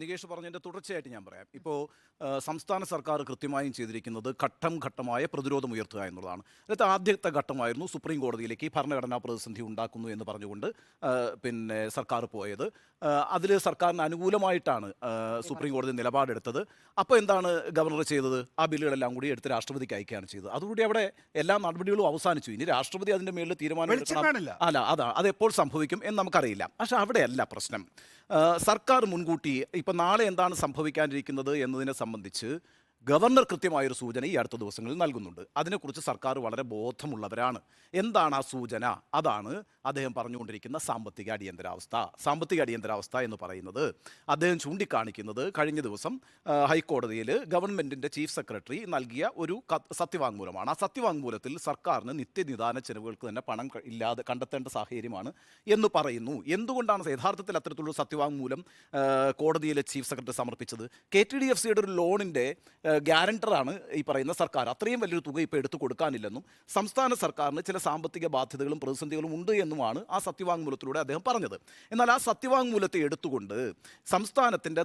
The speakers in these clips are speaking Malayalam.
നികേഷ് പറഞ്ഞതിൻ്റെ തുടർച്ചയായിട്ട് ഞാൻ പറയാം. ഇപ്പോൾ സംസ്ഥാന സർക്കാർ കൃത്യമായും ചെയ്തിരിക്കുന്നത് ഘട്ടം ഘട്ടമായ പ്രതിരോധം ഉയർത്തുക എന്നുള്ളതാണ്. അതിനകത്ത് ആദ്യത്തെ ഘട്ടമായിരുന്നു സുപ്രീം കോടതിയിലേക്ക് ഈ ഭരണഘടനാ പ്രതിസന്ധി ഉണ്ടാക്കുന്നു എന്ന് പറഞ്ഞുകൊണ്ട് സർക്കാർ പോയത്. അതിൽ സർക്കാരിന് അനുകൂലമായിട്ടാണ് സുപ്രീം കോടതി നിലപാടെടുത്തത്. അപ്പോൾ എന്താണ് ഗവർണർ ചെയ്തത്? ആ ബില്ലുകളെല്ലാം കൂടി എടുത്ത് രാഷ്ട്രപതിക്ക് അയക്കുകയാണ് ചെയ്തത്. അതുകൂടി അവിടെ എല്ലാ നടപടികളും അവസാനിച്ചു. ഇനി രാഷ്ട്രപതി അതിൻ്റെ മേളിൽ തീരുമാനം എടുക്കണം. അത് എപ്പോൾ സംഭവിക്കും എന്ന് നമുക്കറിയില്ല. പക്ഷെ അവിടെയല്ല പ്രശ്നം. സർക്കാർ മുൻകൂട്ടി ഇപ്പം നാളെ എന്താണ് സംഭവിക്കാനിരിക്കുന്നത് എന്നതിനെ സംബന്ധിച്ച് ഗവർണർ കൃത്യമായൊരു സൂചന ഈ അടുത്ത ദിവസങ്ങളിൽ നൽകുന്നുണ്ട്. അതിനെക്കുറിച്ച് സർക്കാർ വളരെ ബോധമുള്ളവരാണ്. എന്താണ് ആ സൂചന? അതാണ് അദ്ദേഹം പറഞ്ഞുകൊണ്ടിരിക്കുന്ന സാമ്പത്തിക അടിയന്തരാവസ്ഥ. സാമ്പത്തിക അടിയന്തരാവസ്ഥ എന്ന് പറയുന്നത് അദ്ദേഹം ചൂണ്ടിക്കാണിക്കുന്നത് കഴിഞ്ഞ ദിവസം ഹൈക്കോടതിയിൽ ഗവൺമെൻറ്റിൻ്റെ ചീഫ് സെക്രട്ടറി നൽകിയ ഒരു സത്യവാങ്മൂലമാണ്. ആ സത്യവാങ്മൂലത്തിൽ സർക്കാരിന് നിത്യനിദാന ചെലവുകൾക്ക് തന്നെ പണം ഇല്ലാതെ കണ്ടെത്തേണ്ട സാഹചര്യമാണ് എന്ന് പറയുന്നു. എന്തുകൊണ്ടാണ് യഥാർത്ഥത്തിൽ അത്തരത്തിലുള്ള സത്യവാങ്മൂലം കോടതിയിലെ ചീഫ് സെക്രട്ടറി സമർപ്പിച്ചത്? KTDFCയുടെ ഒരു ലോണിൻ്റെ ഗ്യാരണ്ടറാണ് ഈ പറയുന്ന സർക്കാർ. അത്രയും വലിയൊരു തുക ഇപ്പോൾ എടുത്തു കൊടുക്കാനില്ലെന്നും സംസ്ഥാന സർക്കാരിന് ചില സാമ്പത്തിക ബാധ്യതകളും പ്രതിസന്ധികളും ഉണ്ട് എന്നുമാണ് ആ സത്യവാങ്മൂലത്തിലൂടെ അദ്ദേഹം പറഞ്ഞത്. എന്നാൽ ആ സത്യവാങ്മൂലത്തെ എടുത്തുകൊണ്ട് സംസ്ഥാനത്തിൻ്റെ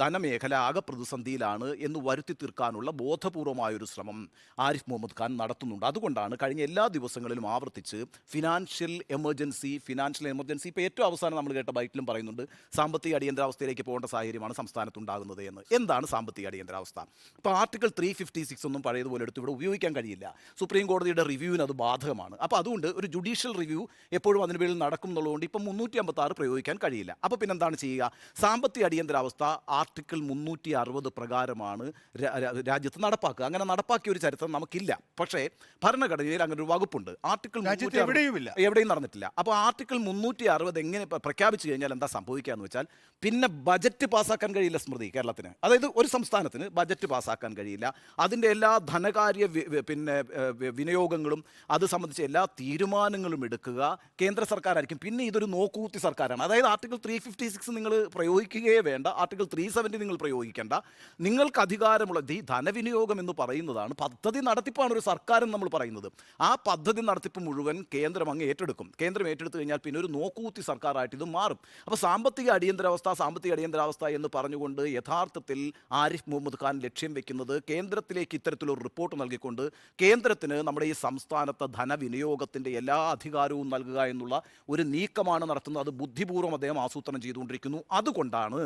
ധനമേഖല ആകെ പ്രതിസന്ധിയിലാണ് എന്ന് വരുത്തി തീർക്കാനുള്ള ബോധപൂർവമായൊരു ശ്രമം ആരിഫ് മുഹമ്മദ് ഖാൻ നടത്തുന്നുണ്ട്. അതുകൊണ്ടാണ് കഴിഞ്ഞ എല്ലാ ദിവസങ്ങളിലും ആവർത്തിച്ച് ഫിനാൻഷ്യൽ എമർജൻസി ഇപ്പോൾ ഏറ്റവും അവസാനം നമ്മൾ കേട്ട ബൈറ്റിലും പറയുന്നുണ്ട് സാമ്പത്തിക അടിയന്തരാവസ്ഥയിലേക്ക് പോകേണ്ട സാഹചര്യമാണ് സംസ്ഥാനത്തുണ്ടാകുന്നത് എന്ന്. എന്താണ് സാമ്പത്തിക അടിയന്തരാവസ്ഥ? ഇപ്പോൾ ആർട്ടിക്കിൾ 356 ഒന്നും പഴയതുപോലെ എടുത്ത് ഇവിടെ ഉപയോഗിക്കാൻ കഴിയില്ല. സുപ്രീം കോടതിയുടെ റിവ്യൂവിന് അത് ബാധകമാണ്. അപ്പോൾ അതുകൊണ്ട് ഒരു ജുഡീഷ്യൽ റിവ്യൂ എപ്പോഴും അതിന് പേരിൽ നടക്കും എന്നുള്ളതുകൊണ്ട് ഇപ്പം 356 പ്രയോഗിക്കാൻ കഴിയില്ല. അപ്പോൾ പിന്നെന്താണ് ചെയ്യുക? സാമ്പത്തിക അടിയന്തരാവസ്ഥ ആർട്ടിക്കിൾ 360 പ്രകാരമാണ് രാജ്യത്ത് നടപ്പാക്കുക. അങ്ങനെ നടപ്പാക്കിയ ഒരു ചരിത്രം നമുക്കില്ല. പക്ഷേ ഭരണഘടനയിൽ അങ്ങനെ ഒരു വകുപ്പുണ്ട്. ആർട്ടിക്കിൾ എവിടെയും നടന്നിട്ടില്ല. അപ്പോൾ ആർട്ടിക്കിൾ 360 എങ്ങനെ പ്രഖ്യാപിച്ചു കഴിഞ്ഞാൽ എന്താ സംഭവിക്കുക എന്ന് വെച്ചാൽ പിന്നെ ബജറ്റ് പാസ്സാക്കാൻ കഴിയില്ല സ്മൃതി കേരളത്തിന്. അതായത് ഒരു സംസ്ഥാനത്തിന് ബജറ്റ് പാസ്സാക്കാൻ കഴിയില്ല. അതിൻ്റെ എല്ലാ ധനകാര്യ വിനിയോഗങ്ങളും അത് സംബന്ധിച്ച് എല്ലാ തീരുമാനങ്ങളും എടുക്കുക കേന്ദ്ര സർക്കാരായിരിക്കും. പിന്നെ ഇതൊരു നോക്കൂത്തി സർക്കാരാണ്. അതായത് ആർട്ടിക്കിൾ 356 നിങ്ങൾ പ്രയോഗിക്കുകയേ വേണ്ട, ആർട്ടിക്കിൾ 370 നിങ്ങൾ പ്രയോഗിക്കേണ്ട. നിങ്ങൾക്ക് അധികാരമുള്ള ഈ ധനവിനിയോഗം എന്ന് പറയുന്നതാണ്, പദ്ധതി നടത്തിപ്പാണ് ഒരു സർക്കാർ എന്ന് നമ്മൾ പറയുന്നത്. ആ പദ്ധതി നടത്തിപ്പ് മുഴുവൻ കേന്ദ്രം അങ്ങ് ഏറ്റെടുക്കും. കേന്ദ്രം ഏറ്റെടുത്തു കഴിഞ്ഞാൽ പിന്നെ ഒരു നോക്കൂത്തി സർക്കാരായിട്ട് ഇത് മാറും. അപ്പോൾ സാമ്പത്തിക അടിയന്തരാവസ്ഥ എന്ന് പറഞ്ഞുകൊണ്ട് യഥാർത്ഥത്തിൽ ആരിഫ് മുഹമ്മദ് ഖാൻ ലക്ഷ്യം വെക്കുന്നത് കേന്ദ്രത്തിലേക്ക് ഇത്തരത്തിലൊരു റിപ്പോർട്ട് നൽകിക്കൊണ്ട് കേന്ദ്രത്തിന് നമ്മുടെ ഈ സംസ്ഥാനത്തെ ധനവിനിയോഗത്തിൻ്റെ എല്ലാ അധികാരവും നൽകുക എന്നുള്ള ഒരു നീക്കമാണ് നടത്തുന്നത്. അത് ബുദ്ധിപൂർവ്വം അദ്ദേഹം ആസൂത്രണം ചെയ്തുകൊണ്ടിരിക്കുന്നു. അതുകൊണ്ടാണ്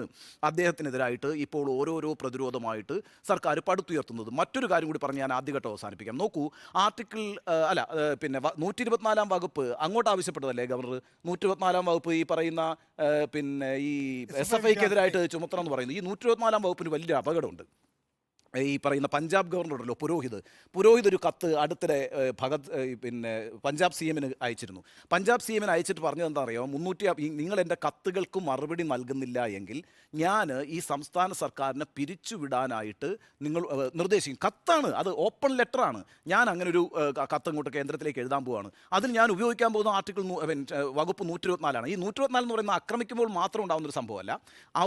അദ്ദേഹത്തിനെതിരായിട്ട് ഇപ്പോൾ ഓരോരോ പ്രതിരോധമായിട്ട് സർക്കാർ പടുത്തുയർത്തുന്നത്. മറ്റൊരു കാര്യം കൂടി പറഞ്ഞ് ഞാൻ ആദ്യഘട്ടം അവസാനിപ്പിക്കാം. നോക്കൂ, ആർട്ടിക്കിൾ 124 വകുപ്പ് അങ്ങോട്ട് ആവശ്യപ്പെട്ടതല്ലേ ഗവർണർ? 124 വകുപ്പ് ഈ പറയുന്ന ഈ SFIക്കെതിരായിട്ട് ചുമത്തണം എന്ന് പറയുന്നത്. ഈ 124 വകുപ്പിന് വലിയ അപകടമുണ്ട്. ഈ പറയുന്ന പഞ്ചാബ് ഗവർണറുണ്ടല്ലോ പുരോഹിത് ഒരു കത്ത് അടുത്തിടെ പഞ്ചാബ് CM-ന് അയച്ചിരുന്നു. പഞ്ചാബ് CM-ന് അയച്ചിട്ട് പറഞ്ഞത് എന്താ അറിയാമോ? നിങ്ങൾ എൻ്റെ കത്തുകൾക്ക് മറുപടി നൽകുന്നില്ല എങ്കിൽ ഞാൻ ഈ സംസ്ഥാന സർക്കാരിനെ പിരിച്ചുവിടാനായിട്ട് നിങ്ങൾ നിർദ്ദേശിക്കും. കത്താണ് അത്, ഓപ്പൺ ലെറ്ററാണ്. ഞാൻ അങ്ങനെ ഒരു കത്ത് ഇങ്ങോട്ട് കേന്ദ്രത്തിലേക്ക് എഴുതാൻ പോവുകയാണ്. അതിൽ ഞാൻ ഉപയോഗിക്കാൻ പോകുന്ന ആർട്ടിക്കിൾ വകുപ്പ് 124 ഈ 124 എന്ന് പറയുന്നത് ആക്രമിക്കുമ്പോൾ മാത്രം ഉണ്ടാകുന്നൊരു സംഭവമല്ല.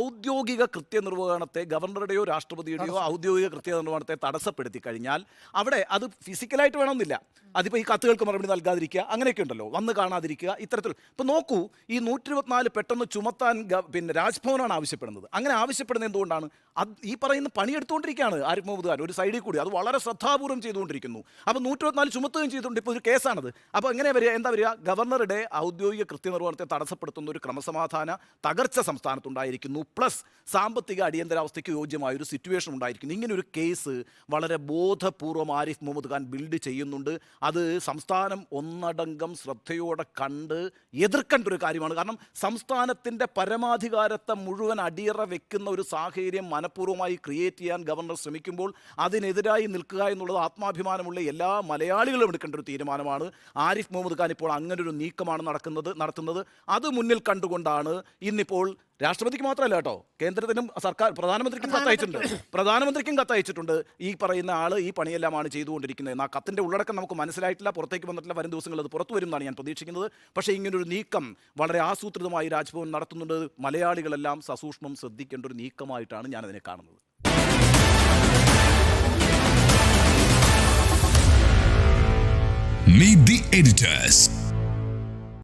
ഔദ്യോഗിക കൃത്യനിർവഹണത്തെ ഗവർണറുടെയോ രാഷ്ട്രപതിയുടെയോ ഔദ്യോഗിക കൃത്യനിർവഹണത്തെ തടസ്സപ്പെടുത്തി കഴിഞ്ഞാൽ അവിടെ അത് ഫിസിക്കലായിട്ട് വേണമെന്നില്ല. അതിപ്പോൾ ഈ കത്തുകൾക്ക് മറുപടി നൽകാതിരിക്കുക, അങ്ങനെയൊക്കെ ഉണ്ടല്ലോ, വന്ന് കാണാതിരിക്കുക, ഇത്തരത്തിൽ. ഇപ്പോൾ നോക്കൂ, ഈ 124 പെട്ടെന്ന് ചുമത്താൻ രാജ്ഭവനാണ് ആവശ്യപ്പെടുന്നത്. അങ്ങനെ ആവശ്യപ്പെടുന്നത് എന്തുകൊണ്ടാണ്? ഈ പറയുന്ന പണിയെടുത്തുകൊണ്ടിരിക്കുകയാണ് ആരിഫ് മുഹമ്മദ് ഖാൻ ഒരു സൈഡിൽ കൂടി. അത് വളരെ ശ്രദ്ധാപൂർവ്വം ചെയ്തുകൊണ്ടിരിക്കുന്നു. അപ്പോൾ 124 ചുമത്തുകയും ചെയ്തുകൊണ്ട് ഇപ്പോൾ ഒരു കേസാണത്. അപ്പോൾ എങ്ങനെ എന്താ വരിക? ഗവർണറുടെ ഔദ്യോഗിക കൃത്യനിർവഹണത്തെ തടസ്സപ്പെടുത്തുന്ന ഒരു ക്രമസമാധാന തകർച്ച സംസ്ഥാനത്തുണ്ടായിരിക്കുന്നു. പ്ലസ് സാമ്പത്തിക അടിയന്തരാവസ്ഥയ്ക്ക് യോജ്യമായൊരു സിറ്റുവേഷൻ ഉണ്ടായിരിക്കുന്നു. ഇങ്ങനെ ഒരു കേസ് വളരെ ബോധപൂർവം ആരിഫ് മുഹമ്മദ് ഖാൻ ബിൽഡ് ചെയ്യുന്നുണ്ട്. അത് സംസ്ഥാനം ഒന്നടങ്കം ശ്രദ്ധയോടെ കണ്ട് എതിർക്കേണ്ട ഒരു കാര്യമാണ്. കാരണം സംസ്ഥാനത്തിൻ്റെ പരമാധികാരത്തെ മുഴുവൻ അടിയറ വെക്കുന്ന ഒരു സാഹചര്യം മനഃപൂർവ്വമായി ക്രിയേറ്റ് ചെയ്യാൻ ഗവർണർ ശ്രമിക്കുമ്പോൾ അതിനെതിരായി നിൽക്കുക എന്നുള്ളത് ആത്മാഭിമാനമുള്ള എല്ലാ മലയാളികളും എടുക്കേണ്ട ഒരു തീരുമാനമാണ്. ആരിഫ് മുഹമ്മദ് ഖാൻ ഇപ്പോൾ അങ്ങനൊരു നീക്കമാണ് നടത്തുന്നത്. അത് മുന്നിൽ കണ്ടുകൊണ്ടാണ് ഇന്നിപ്പോൾ രാഷ്ട്രപതിക്ക് മാത്രമല്ല കേട്ടോ, കേന്ദ്രത്തിനും പ്രധാനമന്ത്രിക്കും കത്തയച്ചിട്ടുണ്ട്. ഈ പറയുന്ന ആൾ ഈ പണിയെല്ലാമാണ് ചെയ്തുകൊണ്ടിരിക്കുന്നത്. എന്നാൽ കത്തിൻ്റെ ഉള്ളടക്കം നമുക്ക് മനസ്സിലായിട്ടില്ല, പുറത്തേക്ക് വന്നിട്ടില്ല. വരും ദിവസങ്ങളിൽ അത് പുറത്തു വരും എന്നാണ് ഞാൻ പ്രതീക്ഷിക്കുന്നത്. പക്ഷേ ഇങ്ങനൊരു നീക്കം വളരെ ആസൂത്രിതമായി രാജ്ഭവൻ നടത്തുന്നുണ്ട്. മലയാളികളെല്ലാം സസൂക്ഷ്മം ശ്രദ്ധിക്കേണ്ട ഒരു നീക്കമായിട്ടാണ് ഞാനതിനെ കാണുന്നത്. Meet the editors.